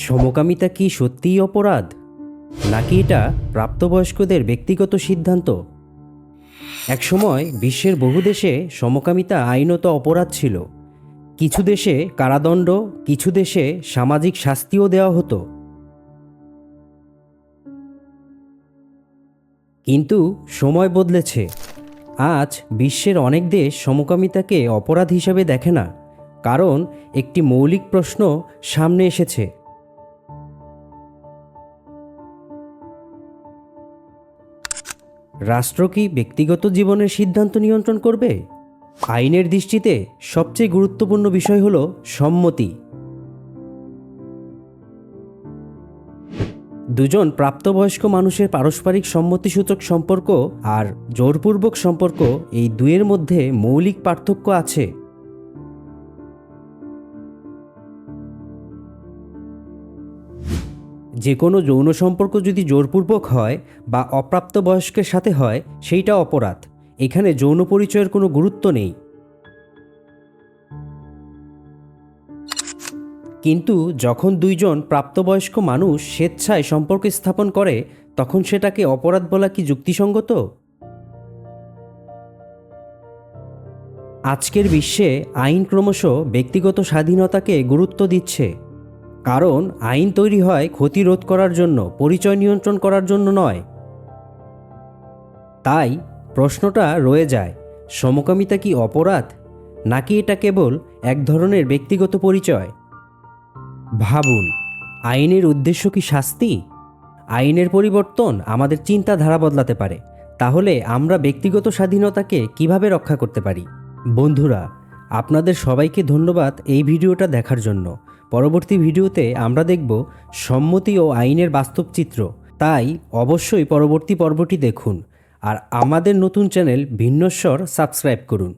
সমকামিতা কি সত্যিই অপরাধ, নাকি এটা প্রাপ্তবয়স্কদের ব্যক্তিগত সিদ্ধান্ত? একসময় বিশ্বের বহু দেশে সমকামিতা আইনত অপরাধ ছিল। কিছু দেশে কারাদণ্ড, কিছু দেশে সামাজিক শাস্তিও দেওয়া হতো। কিন্তু সময় বদলেছে। আজ বিশ্বের অনেক দেশ সমকামিতাকে অপরাধ হিসেবে দেখে না, কারণ একটি মৌলিক প্রশ্ন সামনে এসেছে: রাষ্ট্র কি ব্যক্তিগত জীবনের সিদ্ধান্ত নিয়ন্ত্রণ করবে? আইনের দৃষ্টিতে সবচেয়ে গুরুত্বপূর্ণ বিষয় হল সম্মতি। দুজন প্রাপ্তবয়স্ক মানুষের পারস্পরিক সম্মতিসূচক সম্পর্ক আর জোরপূর্বক সম্পর্ক, এই দুয়ের মধ্যে মৌলিক পার্থক্য আছে। যে কোনো যৌন সম্পর্ক যদি জোরপূর্বক হয় বা অপ্রাপ্তবয়স্কের সাথে হয়, সেইটা অপরাধ। এখানে যৌন পরিচয়ের কোনো গুরুত্ব নেই। কিন্তু যখন দুইজন প্রাপ্তবয়স্ক মানুষ স্বেচ্ছায় সম্পর্ক স্থাপন করে, তখন সেটাকে অপরাধ বলা কি যুক্তিসঙ্গত? আজকের বিশ্বে আইন ক্রমশ ব্যক্তিগত স্বাধীনতাকে গুরুত্ব দিচ্ছে, কারণ আইন তৈরি হয় ক্ষতি রোধ করার জন্য, পরিচয় নিয়ন্ত্রণ করার জন্য নয়। তাই প্রশ্নটা রয়ে যায়, সমকামিতা কি অপরাধ, নাকি এটা কেবল এক ধরনের ব্যক্তিগত পরিচয়? ভাবুন, আইনের উদ্দেশ্য কি শাস্তি? আইনের পরিবর্তন আমাদের চিন্তাধারা বদলাতে পারে। তাহলে আমরা ব্যক্তিগত স্বাধীনতাকে কিভাবে রক্ষা করতে পারি? বন্ধুরা, আপনাদের সবাইকে ধন্যবাদ এই ভিডিওটা দেখার জন্য। পরবর্তী ভিডিওতে আমরা দেখব সম্মতি ও আইনের বাস্তব চিত্র। তাই অবশ্যই পরবর্তী পর্বটি দেখুন আর আমাদের নতুন চ্যানেল ভিন্নস্বর সাবস্ক্রাইব করুন।